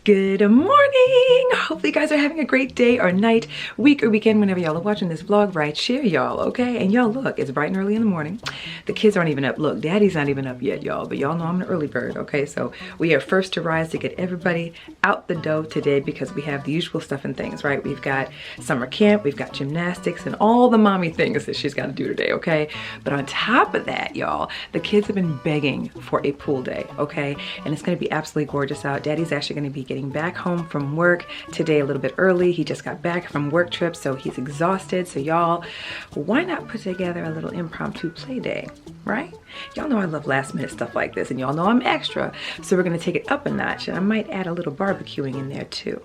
Good morning! Hopefully you guys are having a great day or night, week or weekend whenever y'all are watching this vlog. Right, share y'all, okay? And y'all look, it's bright and early in the morning. The kids aren't even up. Look, daddy's not even up yet, y'all, but y'all know I'm an early bird, okay? So we are first to rise to get everybody out the door today because we have the usual stuff and things, right? We've got summer camp, we've got gymnastics and all the mommy things that she's got to do today, okay? But on top of that, y'all, the kids have been begging for a pool day, okay? And it's gonna be absolutely gorgeous out. Daddy's actually gonna be getting back home from work today a little bit early. He just got back from work trip, so he's exhausted. So y'all, why not put together a little impromptu play day, right? Y'all know I love last minute stuff like this, and y'all know I'm extra. So we're gonna take it up a notch, and I might add a little barbecuing in there too.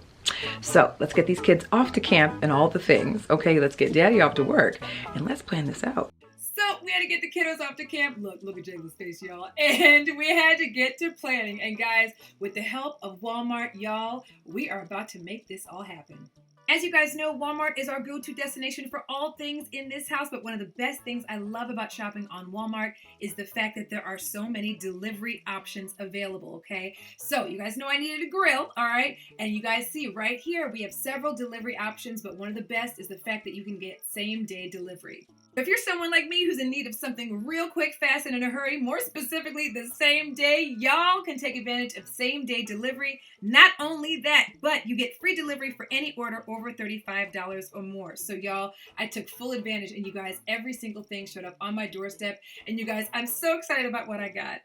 So let's get these kids off to camp and all the things. Okay, let's get daddy off to work and let's plan this out. So we had to get the kiddos off to camp. Look at Jayla'S face, y'all. And we had to get to planning. And guys, with the help of Walmart, y'all, we are about to make this all happen. As you guys know, Walmart is our go-to destination for all things in this house, but one of the best things I love about shopping on Walmart is the fact that there are so many delivery options available, okay? So you guys know I needed a grill, all right? And you guys see right here, we have several delivery options, but one of the best is the fact that you can get same-day delivery. If you're someone like me who's in need of something real quick, fast, and in a hurry, more specifically the same day, y'all can take advantage of same-day delivery. Not only that, but you get free delivery for any order over $35 or more. So y'all, I took full advantage, and you guys, every single thing showed up on my doorstep. And you guys, I'm so excited about what I got.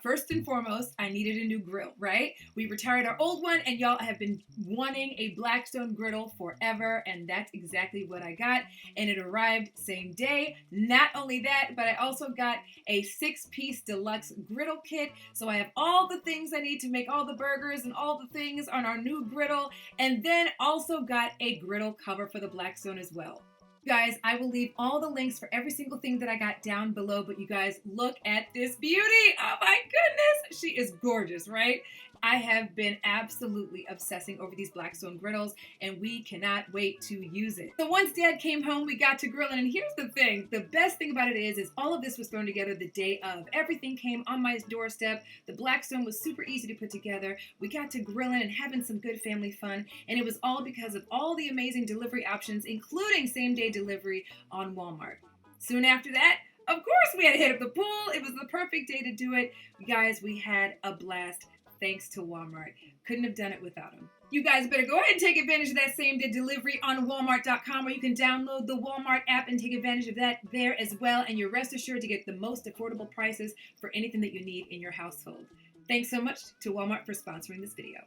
First and foremost, I needed a new grill, right? We retired our old one, and y'all have been wanting a Blackstone griddle forever, and that's exactly what I got, and it arrived same day. Not only that, but I also got a 6-piece deluxe griddle kit, so I have all the things I need to make all the burgers and all the things on our new griddle, and then also got a griddle cover for the Blackstone as well. Guys, I will leave all the links for every single thing that I got down below, but you guys, look at this beauty. Oh my goodness, she is gorgeous, right? I have been absolutely obsessing over these Blackstone griddles, and we cannot wait to use it. So once Dad came home, we got to grilling, and here's the thing. The best thing about it is all of this was thrown together the day of. Everything came on my doorstep. The Blackstone was super easy to put together. We got to grilling and having some good family fun, and it was all because of all the amazing delivery options, including same-day delivery on Walmart. Soon after that, of course, we had to hit up the pool. It was the perfect day to do it. Guys, we had a blast. Thanks to Walmart. Couldn't have done it without them. You guys better go ahead and take advantage of that same-day delivery on Walmart.com, where you can download the Walmart app and take advantage of that there as well. And you're rest assured to get the most affordable prices for anything that you need in your household. Thanks so much to Walmart for sponsoring this video.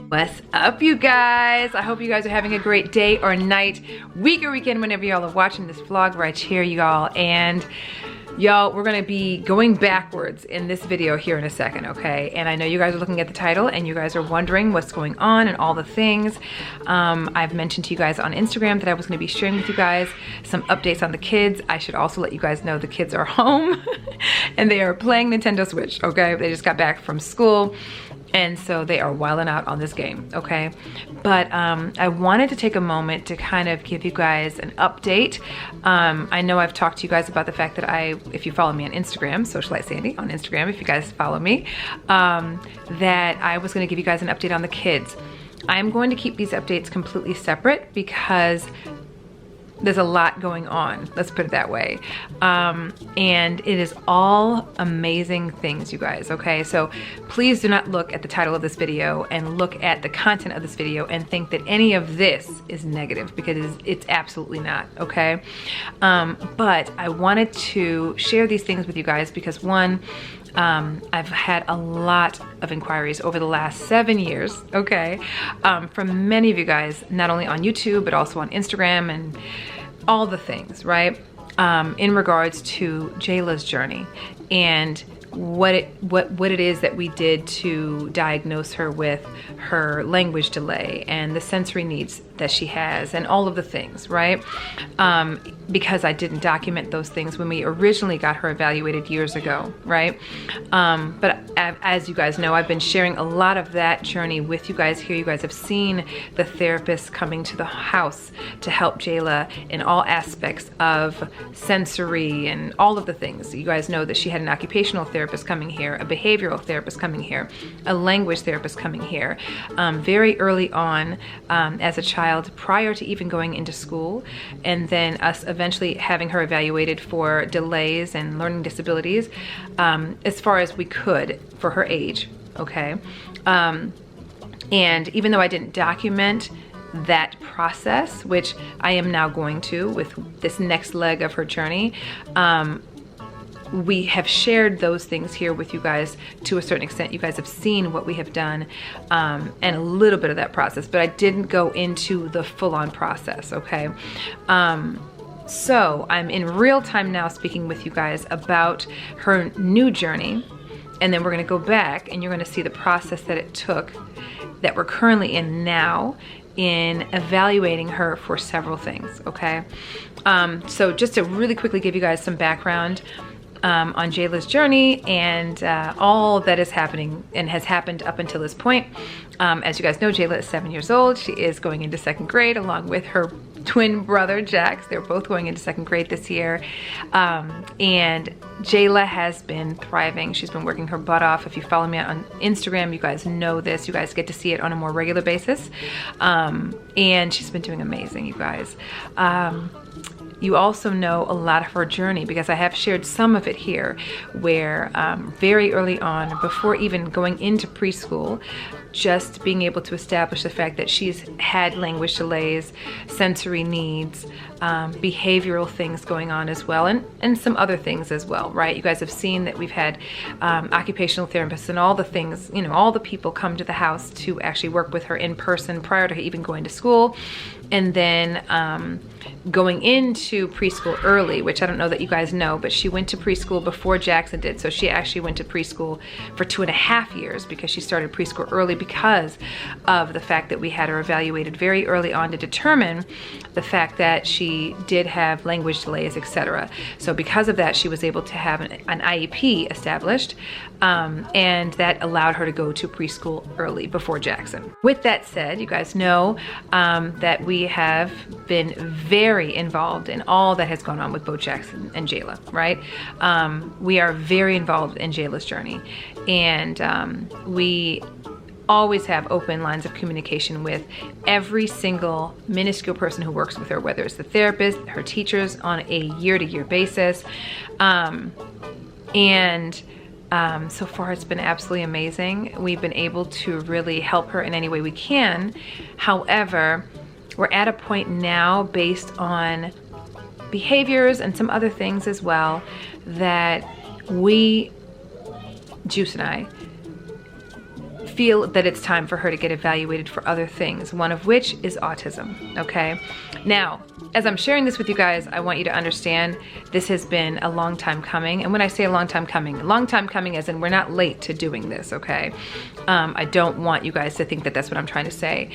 What's up, you guys? I hope you guys are having a great day or night, week or weekend, whenever y'all are watching this vlog right here, y'all. And y'all, we're gonna be going backwards in this video here in a second, okay? And I know you guys are looking at the title and you guys are wondering what's going on and all the things. I've mentioned to you guys on Instagram that I was gonna be sharing with you guys some updates on the kids. I should also let you guys know the kids are home and they are playing Nintendo Switch, okay? They just got back from school, and so they are wilding out on this game, okay? But I wanted to take a moment to kind of give you guys an update. I know I've talked to you guys about the fact that if you follow me on Instagram, Socialite Sande on Instagram, if you guys follow me, that I was gonna give you guys an update on the kids. I'm going to keep these updates completely separate because there's a lot going on, let's put it that way. And it is all amazing things, you guys, okay? So please do not look at the title of this video and look at the content of this video and think that any of this is negative, because it's absolutely not, okay? But I wanted to share these things with you guys because one, I've had a lot of inquiries over the last 7 years, okay, from many of you guys, not only on YouTube, but also on Instagram and all the things, right, in regards to Jayla'S journey and what it is that we did to diagnose her with her language delay and the sensory needs that she has and all of the things, right? Because I didn't document those things when we originally got her evaluated years ago, right? But as you guys know, I've been sharing a lot of that journey with you guys here. You guys have seen the therapist coming to the house to help Jayla in all aspects of sensory and all of the things. You guys know that she had an occupational therapist coming here, a behavioral therapist coming here, a language therapist coming here, very early on as a child, prior to even going into school, and then us eventually having her evaluated for delays and learning disabilities as far as we could for her age, okay? And even though I didn't document that process, which I am now going to with this next leg of her journey, we have shared those things here with you guys to a certain extent. You guys have seen what we have done and a little bit of that process, but I didn't go into the full-on process, okay? So I'm in real time now speaking with you guys about her new journey, and then we're gonna go back and you're gonna see the process that it took, that we're currently in now, in evaluating her for several things, okay? So just to really quickly give you guys some background on Jayla'S journey and all that is happening and has happened up until this point. As you guys know, Jayla is 7 years old. She is going into 2nd grade along with her twin brother, Jax. They're both going into 2nd grade this year. And Jayla has been thriving. She's been working her butt off. If you follow me on Instagram, you guys know this. You guys get to see it on a more regular basis. And she's been doing amazing, you guys. You also know a lot of her journey because I have shared some of it here where very early on, before even going into preschool, just being able to establish the fact that she's had language delays, sensory needs, behavioral things going on as well, and some other things as well, right? You guys have seen that we've had occupational therapists and all the things, you know, all the people come to the house to actually work with her in person prior to her even going to school. And then going into preschool early, which I don't know that you guys know, but she went to preschool before Jackson did. So she actually went to preschool for 2.5 years because she started preschool early because of the fact that we had her evaluated very early on to determine the fact that she did have language delays, etc. So because of that, she was able to have an IEP established, and that allowed her to go to preschool early before Jackson. With that said, you guys know that we have been very involved in all that has gone on with both Jackson and Jayla, right? We are very involved in Jayla's journey, and we always have open lines of communication with every single minuscule person who works with her, whether it's the therapist, her teachers, on a year-to-year basis. So far it's been absolutely amazing. We've been able to really help her in any way we can. However, we're at a point now, based on behaviors and some other things as well, that we, Juice and I, feel that it's time for her to get evaluated for other things, one of which is autism, okay? Now, as I'm sharing this with you guys, I want you to understand this has been a long time coming. And when I say a long time coming as in we're not late to doing this, okay? I don't want you guys to think that that's what I'm trying to say.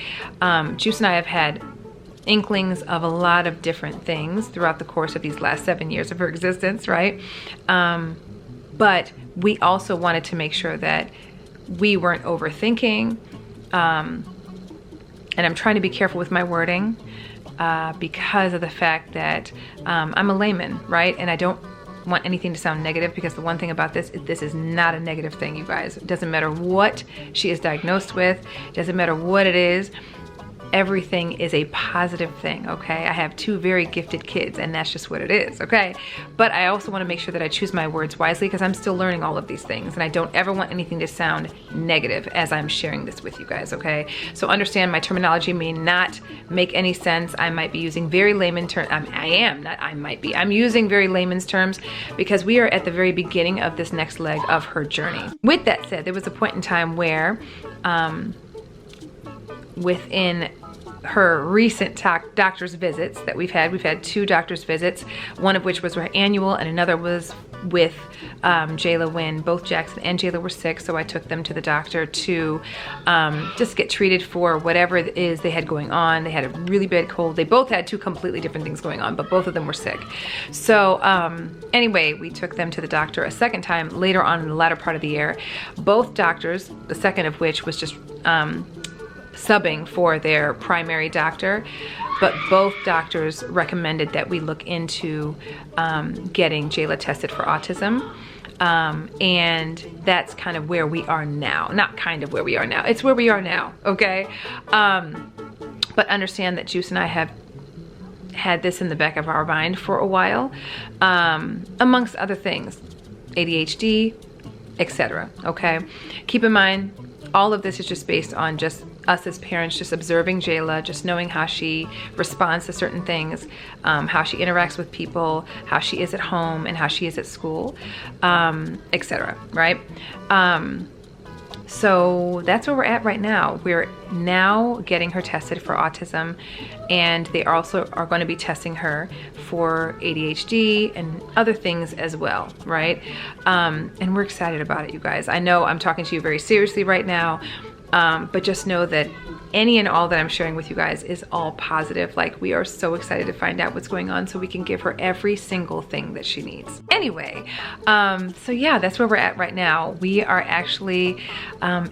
Juice and I have had inklings of a lot of different things throughout the course of these last 7 years of her existence, right? But we also wanted to make sure that we weren't overthinking, and I'm trying to be careful with my wording because of the fact that I'm a layman, right? And I don't want anything to sound negative, because the one thing about this is not a negative thing, you guys. It doesn't matter what she is diagnosed with, it doesn't matter what it is. Everything is a positive thing, okay? I have 2 very gifted kids, and that's just what it is, okay? But I also want to make sure that I choose my words wisely, because I'm still learning all of these things, and I don't ever want anything to sound negative as I'm sharing this with you guys, okay? So understand my terminology may not make any sense. I might be using very layman terms. I'm using very layman's terms because we are at the very beginning of this next leg of her journey. With that said, there was a point in time where within her recent doctor's visits that we've had 2 doctor's visits, one of which was her annual and another was with Jayla when both Jackson and Jayla were sick, so I took them to the doctor to just get treated for whatever it is they had going on. They had a really bad cold. They both had two completely different things going on, but both of them were sick. So anyway, we took them to the doctor a second time later on in the latter part of the year. Both doctors, the second of which was just subbing for their primary doctor, but both doctors recommended that we look into getting Jayla tested for autism. And that's kind of where we are now. Not kind of where we are now, it's where we are now, okay? But understand that Juice and I have had this in the back of our mind for a while, amongst other things, ADHD, etc. Okay, keep in mind all of this is just based on just us as parents, just observing Jayla, just knowing how she responds to certain things, how she interacts with people, how she is at home, and how she is at school, etc. Right? So that's where we're at right now. We're now getting her tested for autism, and they also are going to be testing her for ADHD and other things as well, right? And we're excited about it, you guys. I know I'm talking to you very seriously right now, but just know that any and all that I'm sharing with you guys is all positive. Like, we are so excited to find out what's going on so we can give her every single thing that she needs. Anyway, so yeah, that's where we're at right now. We are actually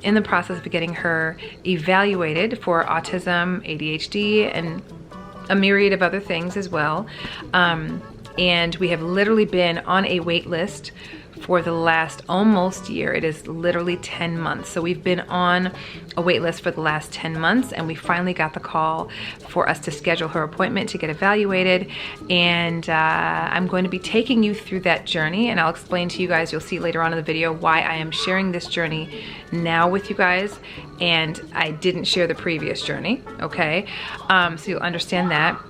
in the process of getting her evaluated for autism, ADHD, and a myriad of other things as well. And we have literally been on a wait list for the last almost year. It is literally 10 months. So we've been on a wait list for the last 10 months, and we finally got the call for us to schedule her appointment to get evaluated. And I'm going to be taking you through that journey, and I'll explain to you guys, you'll see later on in the video, why I am sharing this journey now with you guys, and I didn't share the previous journey, okay? So you'll understand that.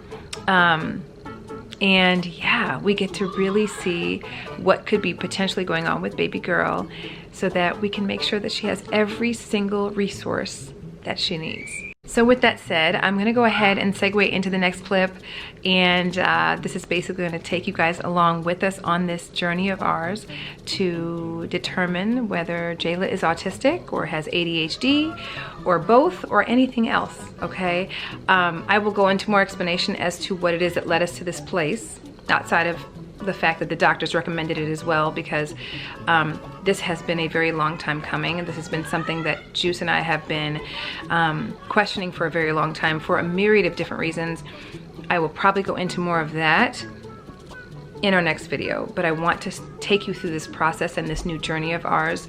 And yeah, we get to really see what could be potentially going on with baby girl so that we can make sure that she has every single resource that she needs. So with that said, I'm gonna go ahead and segue into the next clip, and this is basically gonna take you guys along with us on this journey of ours to determine whether Jayla is autistic or has ADHD or both or anything else, okay? I will go into more explanation as to what it is that led us to this place, outside of the fact that the doctors recommended it as well, because this has been a very long time coming, and this has been something that Juice and I have been questioning for a very long time for a myriad of different reasons. I will probably go into more of that in our next video, but I want to take you through this process and this new journey of ours,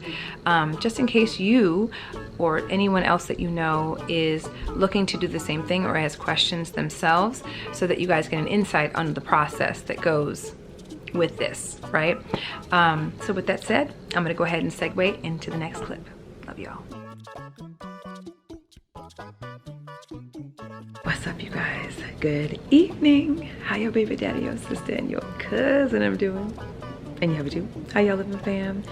just in case you or anyone else that you know is looking to do the same thing or has questions themselves, so that you guys get an insight on the process that goes with this, right? So with that said, I'm gonna go ahead and segue into the next clip. Love y'all. What's up, you guys? Good evening. How your baby daddy, your sister, and your cousin are doing? And you have it too. How y'all living, fam?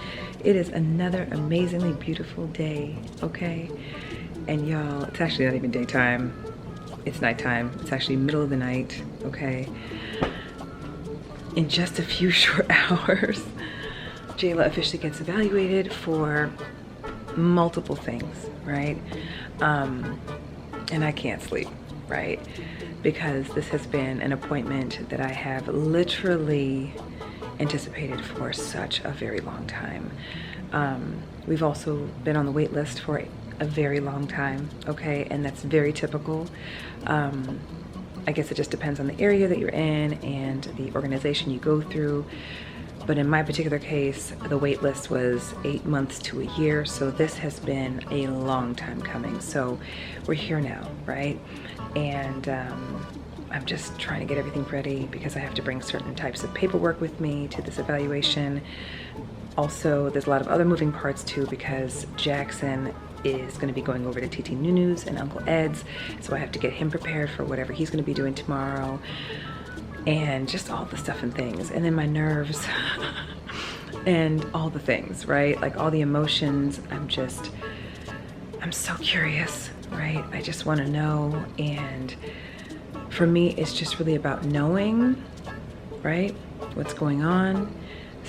It is another amazingly beautiful day, okay? And y'all, it's actually not even daytime. It's nighttime. It's actually middle of the night, okay? In just a few short hours, Jayla officially gets evaluated for multiple things, right? And I can't sleep, right? Because this has been an appointment that I have literally anticipated for such a very long time. We've also been on the wait list for a very long time, okay? And that's very typical. I guess it just depends on the area that you're in and the organization you go through. But in my particular case, the wait list was 8 months to a year. So this has been a long time coming. So we're here now, right? And I'm just trying to get everything ready because I have to bring certain types of paperwork with me to this evaluation. Also, there's a lot of other moving parts too, because Jackson is going to be going over to TT Nunu's and Uncle Ed's, so I have to get him prepared for whatever he's going to be doing tomorrow, and just all the stuff and things, and then my nerves and all the things, right? Like all the emotions. I'm so curious, right? I just want to know, and for me it's just really about knowing, right, what's going on,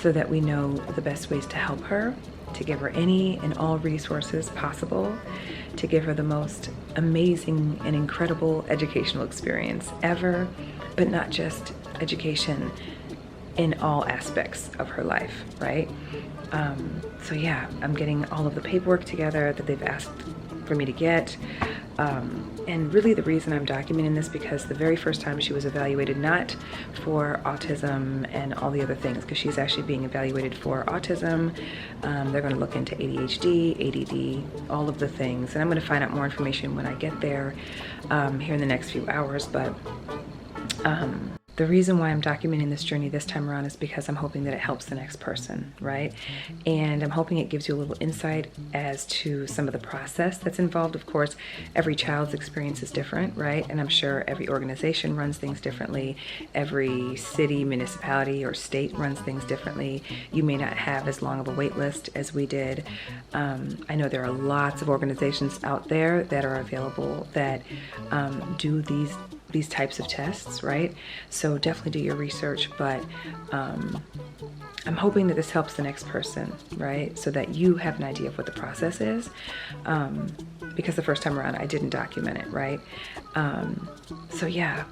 so that we know the best ways to help her, to give her any and all resources possible, to give her the most amazing and incredible educational experience ever, but not just education, in all aspects of her life, right? So yeah, I'm getting all of the paperwork together that they've asked for me to get. And really the reason I'm documenting this, because the very first time she was evaluated, not for autism and all the other things, because she's actually being evaluated for autism. They're going to look into ADHD, ADD, all of the things. And I'm going to find out more information when I get there here in the next few hours. But the reason why I'm documenting this journey this time around is because I'm hoping that it helps the next person, right? And I'm hoping it gives you a little insight as to some of the process that's involved. Of course, every child's experience is different, right? And I'm sure every organization runs things differently. Every city, municipality, or state runs things differently. You may not have as long of a wait list as we did. I know there are lots of organizations out there that are available that do these types of tests, right? So definitely do your research, but I'm hoping that this helps the next person, right? So that you have an idea of what the process is, because the first time around I didn't document it, right? So yeah,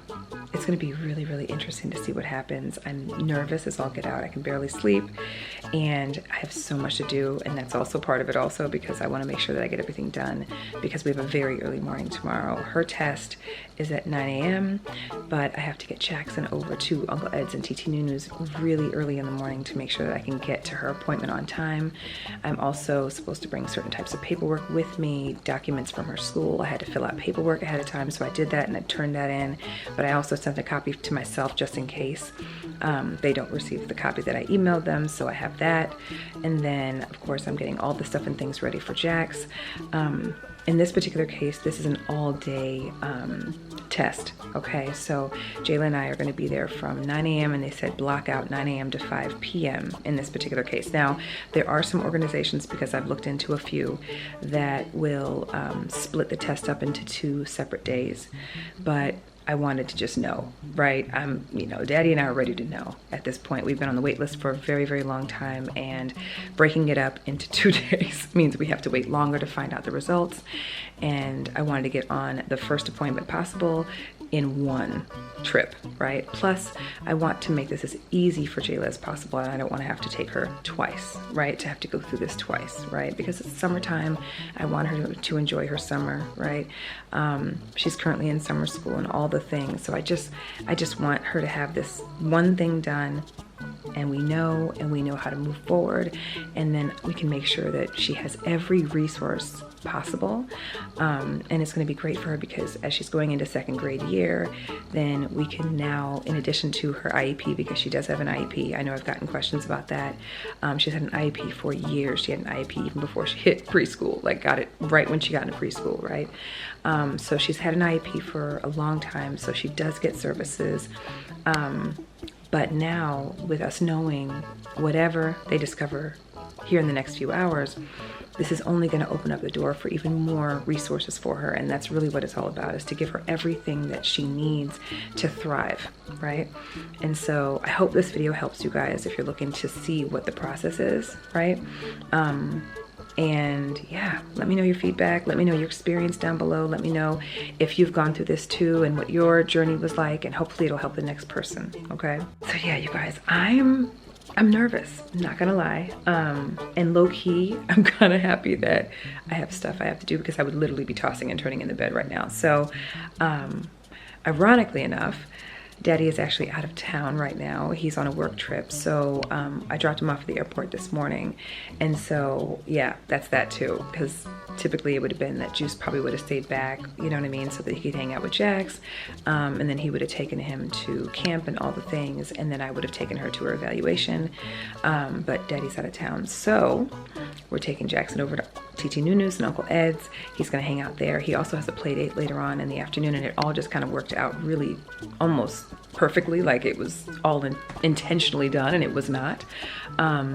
it's gonna be really, really interesting to see what happens. I'm nervous as all get out. I can barely sleep, and I have so much to do, and that's also part of it also, because I wanna make sure that I get everything done, because we have a very early morning tomorrow. Her test is at 9 a.m., but I have to get Jackson over to Uncle Ed's and TT Nunu's really early in the morning to make sure that I can get to her appointment on time. I'm also supposed to bring certain types of paperwork with me, documents from her school. I had to fill out paperwork ahead of time, so I did that and I turned that in, but I also sent a copy to myself just in case they don't receive the copy that I emailed them, so I have that. And then of course I'm getting all the stuff and things ready for Jax. In this particular case, this is an all-day test, okay? So Jayla and I are going to be there from 9 a.m. and they said block out 9 a.m. to 5 p.m. in this particular case. Now, there are some organizations, because I've looked into a few, that will split the test up into 2 separate days, but I wanted to just know, right? Daddy and I are ready to know at this point. We've been on the wait list for a very, very long time, and breaking it up into 2 days means we have to wait longer to find out the results. And I wanted to get on the first appointment possible in one trip, right? Plus, I want to make this as easy for Jayla as possible, and I don't want to have to take her twice, right? To have to go through this twice, right? Because it's summertime. I want her to enjoy her summer, right? She's currently in summer school and all the things, so I just want her to have this one thing done, and we know how to move forward, and then we can make sure that she has every resource possible. And it's going to be great for her, because as she's going into 2nd grade year, then we can now, in addition to her IEP, because she does have an IEP, I know I've gotten questions about that. She's had an IEP for years. She had an IEP even before she hit preschool, like got it right when she got into preschool, right? So she's had an IEP for a long time, so she does get services. But now, with us knowing whatever they discover here in the next few hours, this is only going to open up the door for even more resources for her. And that's really what it's all about, is to give her everything that she needs to thrive, right? And so I hope this video helps you guys if you're looking to see what the process is, right? And yeah, let me know your feedback. Let me know your experience down below. Let me know if you've gone through this too and what your journey was like, and hopefully it'll help the next person, okay? So yeah, you guys, I'm nervous, not gonna lie. And low-key, I'm kind of happy that I have stuff I have to do, because I would literally be tossing and turning in the bed right now. So ironically enough, Daddy is actually out of town right now. He's on a work trip. So I dropped him off at the airport this morning. And so, yeah, that's that too. Because typically it would have been that Juice probably would have stayed back, you know what I mean? So that he could hang out with Jax. And then he would have taken him to camp and all the things. And then I would have taken her to her evaluation. But Daddy's out of town. So we're taking Jackson over to TT Nunu's and Uncle Ed's. He's gonna hang out there. He also has a play date later on in the afternoon, and it all just kind of worked out really almost perfectly, like it was all intentionally done, and it was not.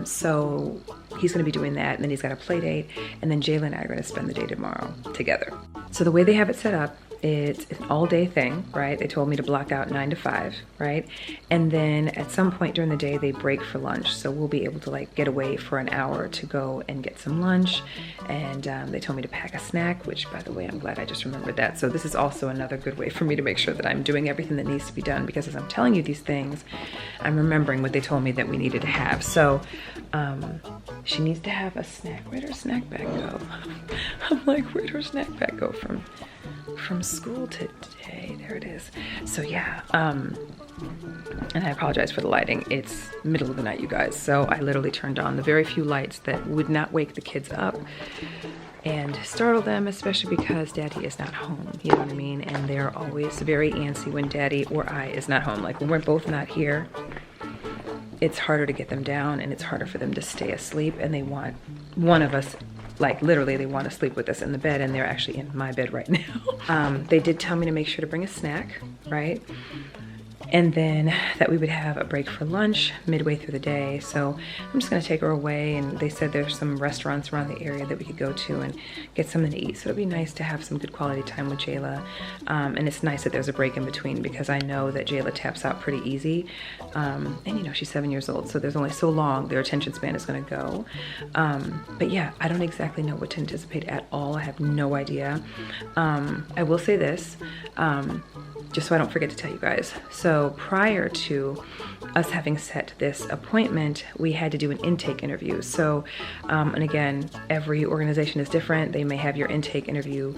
So he's gonna be doing that, and then he's got a play date, and then Jayla and I are gonna spend the day tomorrow together. So the way they have it set up it's an all-day thing, right? They told me to block out 9 to 5, right? And then at some point during the day, they break for lunch. So we'll be able to like get away for an hour to go and get some lunch. And they told me to pack a snack, which by the way, I'm glad I just remembered that. So this is also another good way for me to make sure that I'm doing everything that needs to be done, because as I'm telling you these things, I'm remembering what they told me that we needed to have. So she needs to have a snack. Where'd her snack bag go? I'm like, where'd her snack bag go from school today? There it is. So yeah, and I apologize for the lighting. It's middle of the night, you guys. So I literally turned on the very few lights that would not wake the kids up and startle them, especially because daddy is not home, you know what I mean? And they're always very antsy when daddy or I is not home. Like when we're both not here, it's harder to get them down and it's harder for them to stay asleep, and they want one of us, like literally they want to sleep with us in the bed, and they're actually in my bed right now. They did tell me to make sure to bring a snack, right? And then that we would have a break for lunch midway through the day. So I'm just gonna take her away, and they said there's some restaurants around the area that we could go to and get something to eat. So it'd be nice to have some good quality time with Jayla. And it's nice that there's a break in between, because I know that Jayla taps out pretty easy. And you know, she's 7 years old, so there's only so long their attention span is gonna go. But yeah, I don't exactly know what to anticipate at all. I have no idea. I will say this, just so I don't forget to tell you guys. So prior to us having set this appointment, we had to do an intake interview. So, and again, every organization is different. They may have your intake interview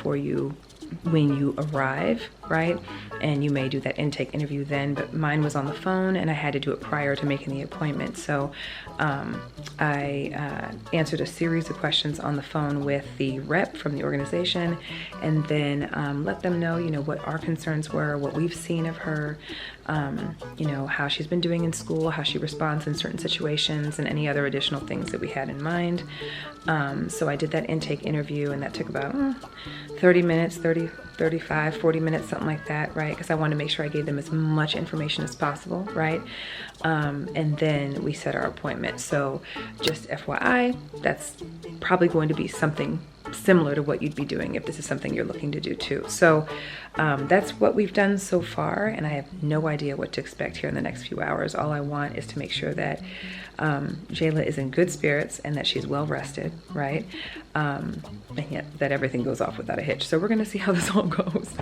for you when you arrive, right? And you may do that intake interview then, but mine was on the phone and I had to do it prior to making the appointment. So I answered a series of questions on the phone with the rep from the organization, and then let them know, you know, what our concerns were, what we've seen of her, you know, how she's been doing in school, how she responds in certain situations, and any other additional things that we had in mind. So I did that intake interview, and that took about 30 minutes, 35, 40 minutes, something like that, right? Because I wanted to make sure I gave them as much information as possible, right? And then we set our appointment. So just FYI, that's probably going to be something similar to what you'd be doing if this is something you're looking to do too. So that's what we've done so far, and I have no idea what to expect here in the next few hours. All I want is to make sure that Jayla is in good spirits and that she's well rested, right? And yet that everything goes off without a hitch. So we're gonna see how this all goes.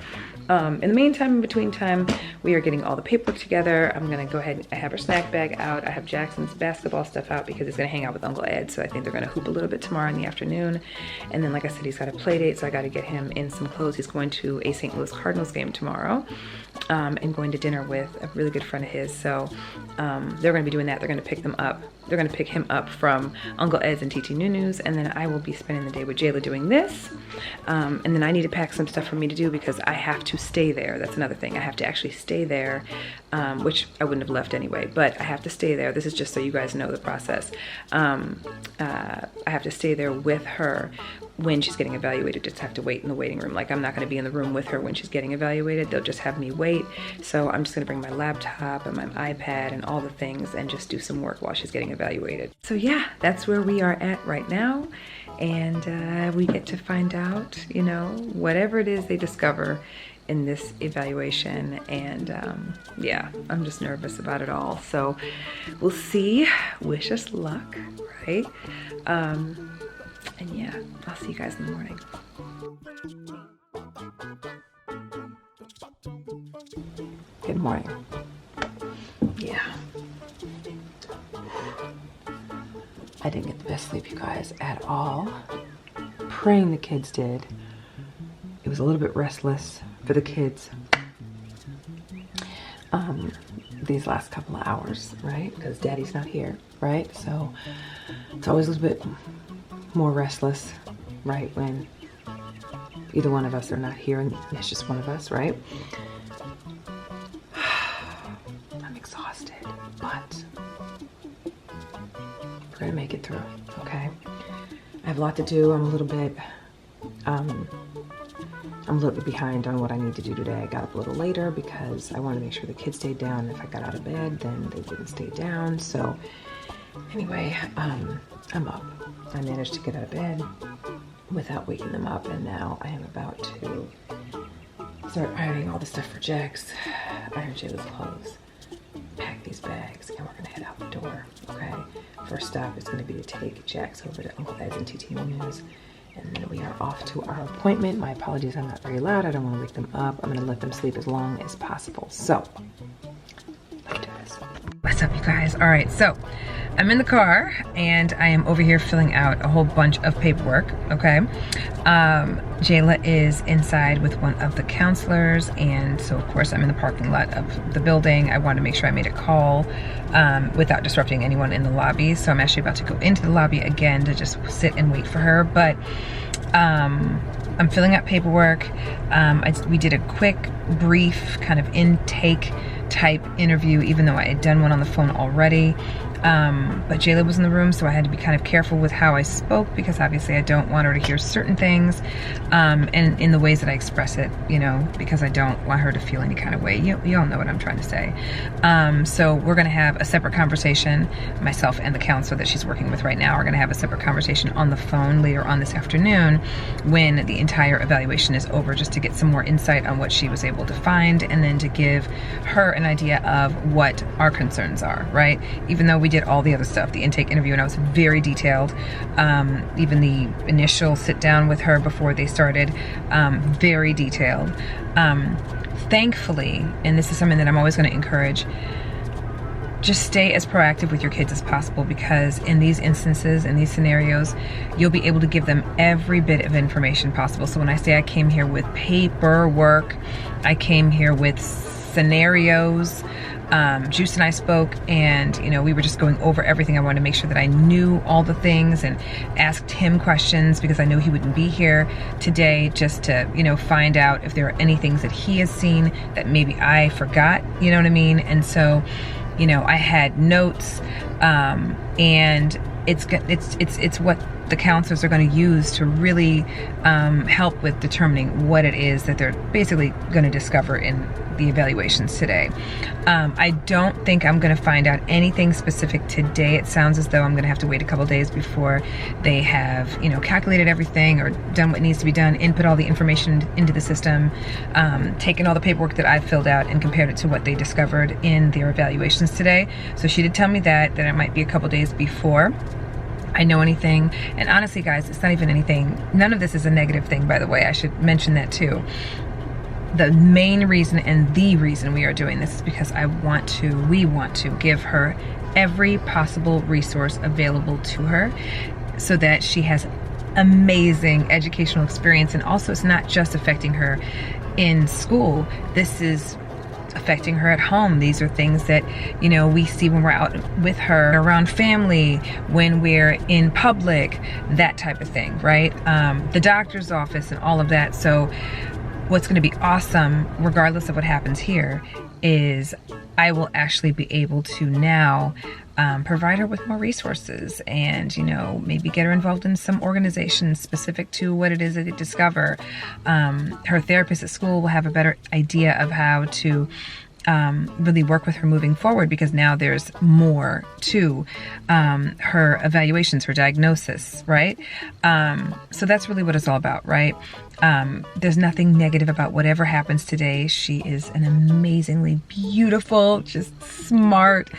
In the meantime, in between time, we are getting all the paperwork together. I'm gonna go ahead and have her snack bag out. I have Jackson's basketball stuff out because he's gonna hang out with Uncle Ed. So I think they're gonna hoop a little bit tomorrow in the afternoon. And then, like I said, he's got a play date, so I gotta get him in some clothes. He's going to a St. Louis Cardinals game tomorrow, and going to dinner with a really good friend of his. So they're gonna be doing that. They're gonna pick them up. They're gonna pick him up from Uncle Ed's and TT Nunu's, and then I will be spending the day with Jayla doing this. And then I need to pack some stuff for me to do because I have to stay there. That's another thing. I have to actually stay there, which I wouldn't have left anyway, but I have to stay there. This is just so you guys know the process. I have to stay there with her when she's getting evaluated. Just have to wait in the waiting room. Like, I'm not going to be in the room with her when she's getting evaluated. They'll just have me wait. So I'm just going to bring my laptop and my iPad and all the things and just do some work while she's getting evaluated. So yeah, that's where we are at right now. And we get to find out, you know, whatever it is they discover in this evaluation. And yeah, I'm just nervous about it all. So we'll see. Wish us luck, right? And yeah, I'll see you guys in the morning. Good morning. Yeah. I didn't get the best sleep, you guys, at all. Praying the kids did. It was a little bit restless for the kids these last couple of hours, right? Because daddy's not here, right? So it's always a little bit more restless, right, when either one of us are not here and it's just one of us, right? I'm exhausted, but we're gonna make it through, okay? I have a lot to do. I'm a little bit behind on what I need to do today. I got up a little later because I wanted to make sure the kids stayed down. If I got out of bed, then they wouldn't stay down. So anyway, I'm up. I managed to get out of bed. without waking them up. And now I am about to start ironing all the stuff for Jax, iron Jayla'S clothes, pack these bags, and we're gonna head out the door, okay? First stop is gonna be to take Jax over to Uncle Ed's and TT News, and then we are off to our appointment. My apologies, I'm not very loud. I don't wanna wake them up. I'm gonna let them sleep as long as possible. So, let's do this. What's up, you guys? All right, so I'm in the car and I am over here filling out a whole bunch of paperwork, okay? Jayla is inside with one of the counselors, and so of course I'm in the parking lot of the building. I wanted to make sure I made a call without disrupting anyone in the lobby, so I'm actually about to go into the lobby again to just sit and wait for her, but I'm filling out paperwork. We did a quick, brief kind of intake type interview, even though I had done one on the phone already. But Jayla was in the room, so I had to be kind of careful with how I spoke, because obviously I don't want her to hear certain things, and in the ways that I express it, you know, because I don't want her to feel any kind of way. You all know what I'm trying to say. So we're gonna have a separate conversation, myself and the counselor that she's working with right now are gonna have a separate conversation on the phone later on this afternoon when the entire evaluation is over, just to get some more insight on what she was able to find, and then to give her an idea of what our concerns are, right? Even though we did all the other stuff, the intake interview, and I was very detailed. Even the initial sit down with her before they started, very detailed. Thankfully, and this is something that I'm always going to encourage, just stay as proactive with your kids as possible, because in these instances, in these scenarios, you'll be able to give them every bit of information possible. So when I say I came here with paperwork, I came here with scenarios. Juice and I spoke, and you know, we were just going over everything. I wanted to make sure that I knew all the things and asked him questions, because I knew he wouldn't be here today, just to, you know, find out if there are any things that he has seen that maybe I forgot, you know what I mean? And so, you know, I had notes, and it's what the counselors are going to use to really help with determining what it is that they're basically going to discover in the evaluations today. I don't think I'm going to find out anything specific today. It sounds as though I'm going to have to wait a couple days before they have, you know, calculated everything or done what needs to be done, input all the information into the system, taken all the paperwork that I filled out and compared it to what they discovered in their evaluations today. So she did tell me that it might be a couple days before I know anything. And honestly, guys, it's not even anything. None of this is a negative thing, by the way. I should mention that too. The main reason and the reason we are doing this is because we want to give her every possible resource available to her, so that she has amazing educational experience. And also, it's not just affecting her in school. This is affecting her at home. These are things that, you know, we see when we're out with her, around family, when we're in public, that type of thing, right? The doctor's office and all of that. So what's going to be awesome, regardless of what happens here, is I will actually be able to now provide her with more resources, and, you know, maybe get her involved in some organizations specific to what it is that they discover. Her therapist at school will have a better idea of how to really work with her moving forward, because now there's more to her evaluations, her diagnosis, right? So that's really what it's all about, right? There's nothing negative about whatever happens today. She is an amazingly beautiful, just smart,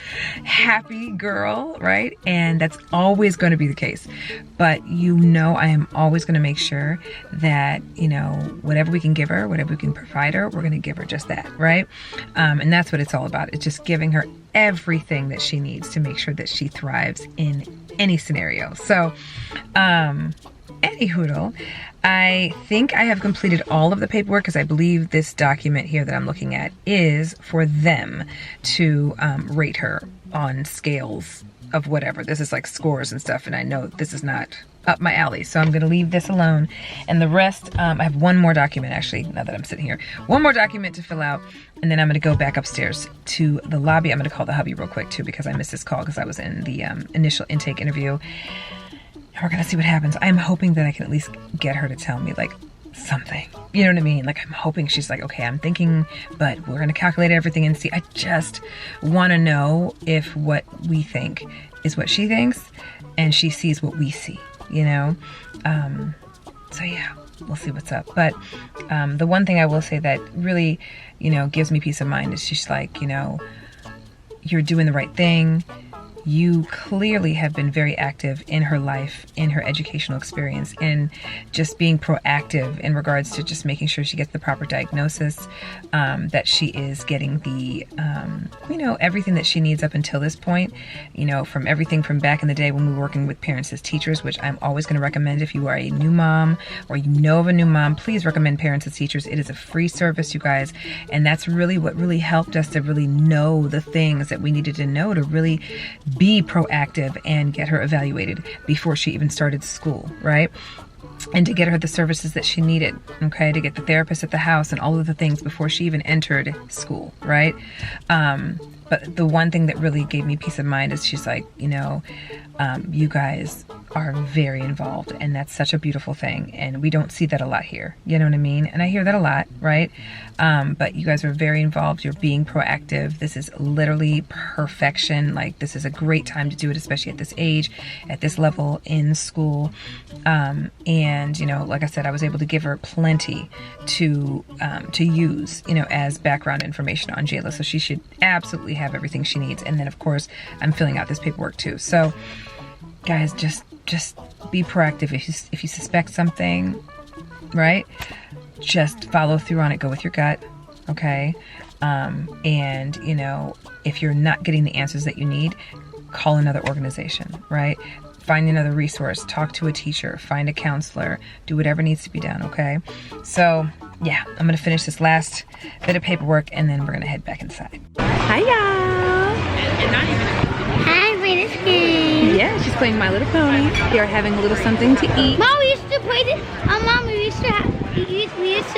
happy girl, right? And that's always going to be the case. But you know, I am always going to make sure that, you know, whatever we can give her, whatever we can provide her, we're going to give her just that, right? And that's what it's all about. It's just giving her everything that she needs to make sure that she thrives in any scenario. So, anyhoodle, I think I have completed all of the paperwork, because I believe this document here that I'm looking at is for them to rate her on scales of whatever. This is like scores and stuff, and I know this is not up my alley, so I'm going to leave this alone. And the rest, I have one more document, actually, now that I'm sitting here, one more document to fill out, and then I'm going to go back upstairs to the lobby. I'm going to call the hubby real quick too, because I missed this call because I was in the initial intake interview. We're gonna see what happens. I'm hoping that I can at least get her to tell me like something. You know what I mean? Like, I'm hoping she's like, okay, I'm thinking, but we're gonna calculate everything and see. I just wanna know if what we think is what she thinks and she sees what we see, you know? So yeah, we'll see what's up. But the one thing I will say that really, you know, gives me peace of mind is she's like, you know, you're doing the right thing. You clearly have been very active in her life, in her educational experience, and just being proactive in regards to just making sure she gets the proper diagnosis, that she is getting the, you know, everything that she needs up until this point, you know, from everything from back in the day when we were working with parents as teachers, which I'm always going to recommend if you are a new mom or you know of a new mom, please recommend parents as teachers. It is a free service, you guys, and that's really what really helped us to really know the things that we needed to know to really be proactive and get her evaluated before she even started school, right? And to get her the services that she needed, okay? To get the therapist at the house and all of the things before she even entered school, right? But the one thing that really gave me peace of mind is she's like, you know, you guys are very involved, and that's such a beautiful thing, and we don't see that a lot here, you know what I mean? And I hear that a lot, right? But you guys are very involved. You're being proactive. This is literally perfection. Like, this is a great time to do it, especially at this age, at this level in school. And you know, like I said, I was able to give her plenty to use, you know, as background information on Jayla, so she should absolutely have everything she needs. And then of course I'm filling out this paperwork too. So guys, just be proactive. If you suspect something, right, just follow through on it. Go with your gut, okay? And you know, if you're not getting the answers that you need, call another organization, right? Find another resource, talk to a teacher, find a counselor, do whatever needs to be done, okay? So yeah, I'm gonna finish this last bit of paperwork and then we're gonna head back inside. Hi y'all! Hi, my name is Kim. Yeah, she's playing My Little Pony. They are having a little something to eat. Mom, we used to play this. Mom, we used to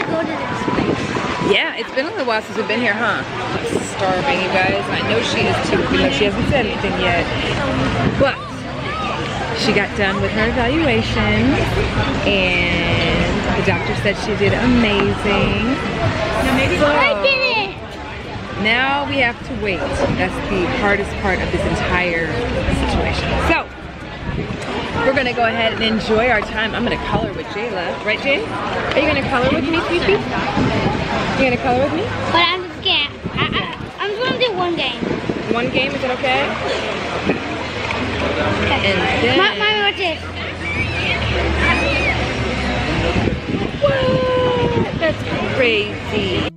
go to this place. Yeah, it's been a little while since we've been here, huh? Starving, you guys. I know she is too, because she hasn't said anything yet. But she got done with her evaluation, and the doctor said she did amazing. I did it. Now we have to wait. That's the hardest part of this entire situation. So, we're gonna go ahead and enjoy our time. I'm gonna color with Jayla. Right, Jay? Are you gonna color with me, sweetie? You gonna color with me? But I'm scared. I'm just gonna do one game. One game, is it okay? Okay. And then... Mommy, watch this. What? That's crazy.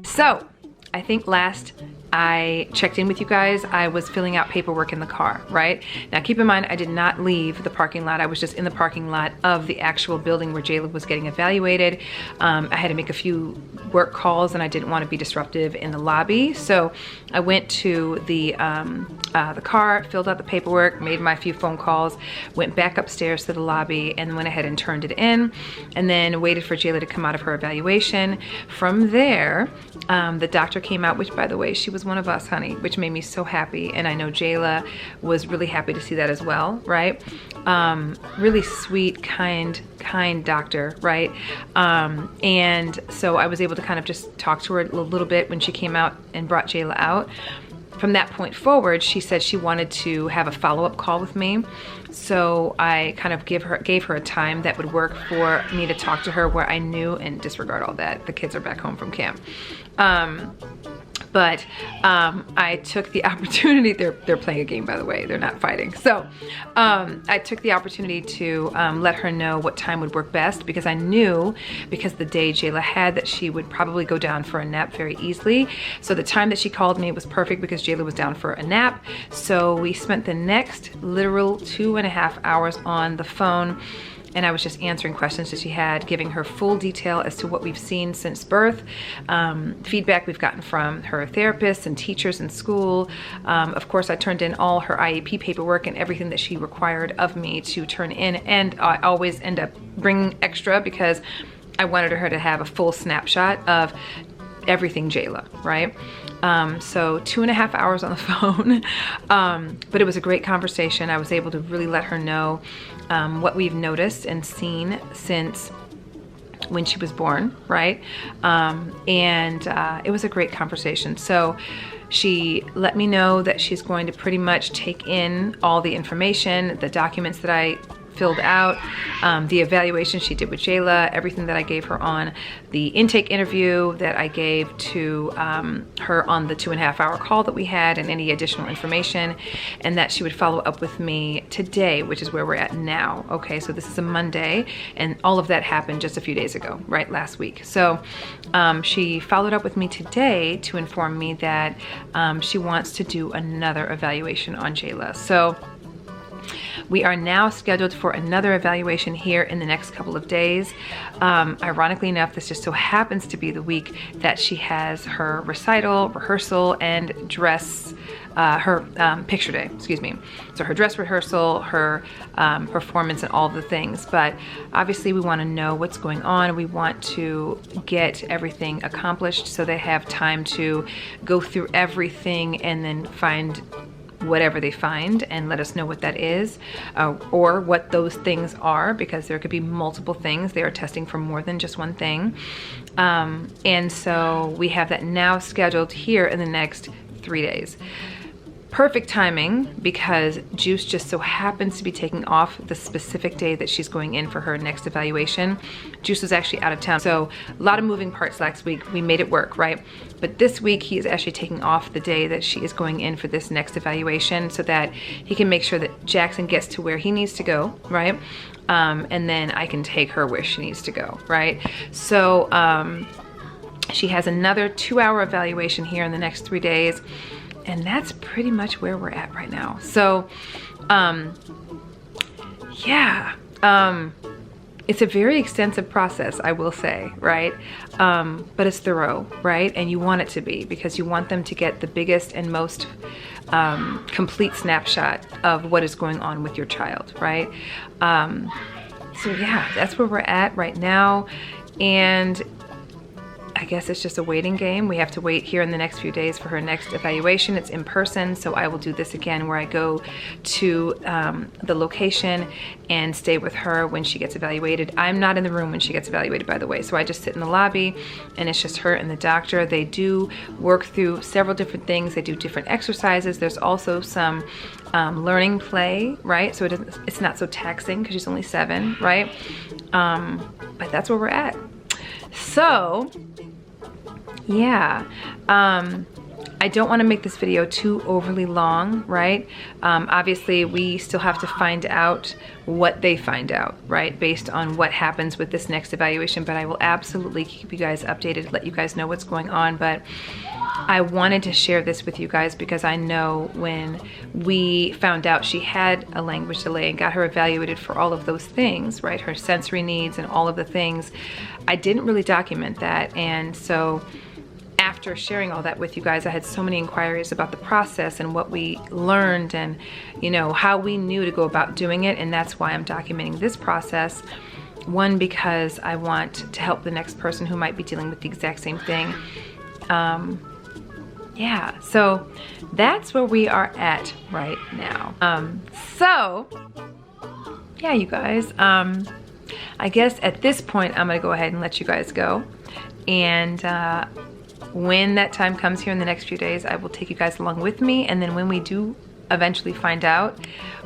So, I think last I checked in with you guys, I was filling out paperwork in the car, right? Now keep in mind, I did not leave the parking lot. I was just in the parking lot of the actual building where Jayla was getting evaluated. I had to make a few work calls and I didn't want to be disruptive in the lobby. So I went to the car, filled out the paperwork, made my few phone calls, went back upstairs to the lobby and went ahead and turned it in, and then waited for Jayla to come out of her evaluation. From there, the doctor came out, which by the way, she was one of us, honey, which made me so happy. And I know Jayla was really happy to see that as well, right? Really sweet, kind doctor, right? And so I was able to kind of just talk to her a little bit when she came out and brought Jayla out. From that point forward, she said she wanted to have a follow-up call with me. So I kind of gave her a time that would work for me to talk to her, where I knew, and disregard all that, the kids are back home from camp. But I took the opportunity, they're playing a game, by the way, they're not fighting. So I took the opportunity to let her know what time would work best, because I knew, because the day Jayla had, that she would probably go down for a nap very easily. So the time that she called me was perfect because Jayla was down for a nap. So we spent the next literal 2.5 hours on the phone, and I was just answering questions that she had, giving her full detail as to what we've seen since birth, feedback we've gotten from her therapists and teachers in school. Of course, I turned in all her IEP paperwork and everything that she required of me to turn in, and I always end up bringing extra because I wanted her to have a full snapshot of everything Jayla, right? So 2.5 hours on the phone, but it was a great conversation. I was able to really let her know what we've noticed and seen since when she was born, right? And it was a great conversation. So She let me know that she's going to pretty much take in all the information, the documents that I filled out, the evaluation she did with Jayla, everything that I gave her on the intake interview that I gave to her on the 2.5-hour call that we had, and any additional information, and that she would follow up with me today, which is where we're at now. Okay, so this is a Monday, and all of that happened just a few days ago, right, last week. So she followed up with me today to inform me that she wants to do another evaluation on Jayla. So we are now scheduled for another evaluation here in the next couple of days. Ironically enough, this just so happens to be the week that she has her recital, rehearsal, and dress, her picture day, excuse me. So her dress rehearsal, her performance, and all of the things. But obviously we want to know what's going on. We want to get everything accomplished so they have time to go through everything and then find whatever they find and let us know what that is, or what those things are, because there could be multiple things. They are testing for more than just one thing. And so we have that now scheduled here in the next 3 days. Perfect timing, because Juice just so happens to be taking off the specific day that she's going in for her next evaluation. Juice was actually out of town, so a lot of moving parts last week. We made it work, right? But this week he is actually taking off the day that she is going in for this next evaluation, so that he can make sure that Jackson gets to where he needs to go, right? And then I can take her where she needs to go, right? So she has another 2-hour evaluation here in the next 3 days. And that's pretty much where we're at right now. So, yeah, it's a very extensive process, I will say, right? But it's thorough, right? And you want it to be, because you want them to get the biggest and most complete snapshot of what is going on with your child, right? So yeah, that's where we're at right now. And I guess it's just a waiting game. We have to wait here in the next few days for her next evaluation. It's in person, so I will do this again where I go to the location and stay with her when she gets evaluated. I'm not in the room when she gets evaluated, by the way, so I just sit in the lobby and it's just her and the doctor. They do work through several different things. They do different exercises. There's also some learning play, right? So it's not so taxing because she's only 7, right? But that's where we're at. So yeah, I don't want to make this video too overly long, right? Obviously we still have to find out what they find out, right? Based on what happens with this next evaluation, but I will absolutely keep you guys updated, let you guys know what's going on. But I wanted to share this with you guys because I know when we found out she had a language delay and got her evaluated for all of those things, right? Her sensory needs and all of the things, I didn't really document that. And so after sharing all that with you guys, I had so many inquiries about the process and what we learned and, you know, how we knew to go about doing it. And that's why I'm documenting this process. One, because I want to help the next person who might be dealing with the exact same thing. Yeah, so that's where we are at right now. So yeah, you guys, I guess at this point I'm gonna go ahead and let you guys go. And when that time comes here in the next few days, I will take you guys along with me. And then when we do eventually find out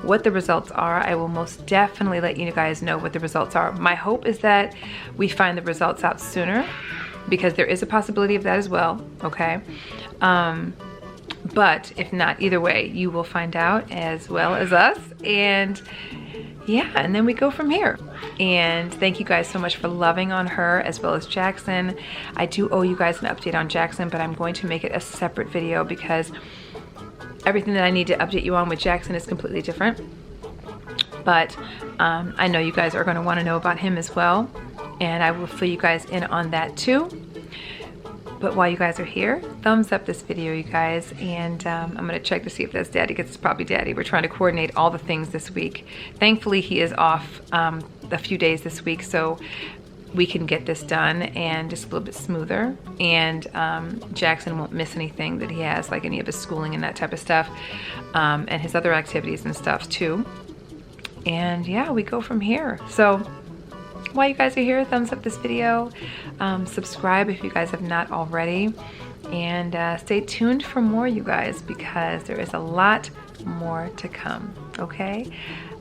what the results are, I will most definitely let you guys know what the results are. My hope is that we find the results out sooner, because there is a possibility of that as well, okay? But if not, either way, you will find out as well as us. And yeah, and then we go from here. And thank you guys so much for loving on her as well as Jackson. I do owe you guys an update on Jackson, but I'm going to make it a separate video because everything that I need to update you on with Jackson is completely different. But I know you guys are going to want to know about him as well, and I will fill you guys in on that too. But while you guys are here, thumbs up this video, you guys, and I'm gonna check to see if that's Daddy, because it's probably Daddy. We're trying to coordinate all the things this week. Thankfully, he is off a few days this week, so we can get this done and just a little bit smoother. And Jackson won't miss anything that he has, like any of his schooling and that type of stuff, and his other activities and stuff too. And yeah, we go from here. So while you guys are here, thumbs up this video, subscribe if you guys have not already, and stay tuned for more, you guys, because there is a lot more to come. Okay,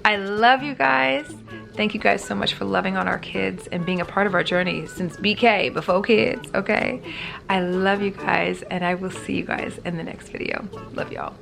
I love you guys. Thank you guys so much for loving on our kids and being a part of our journey since BK, before kids. Okay, I love you guys, and I will see you guys in the next video. Love y'all.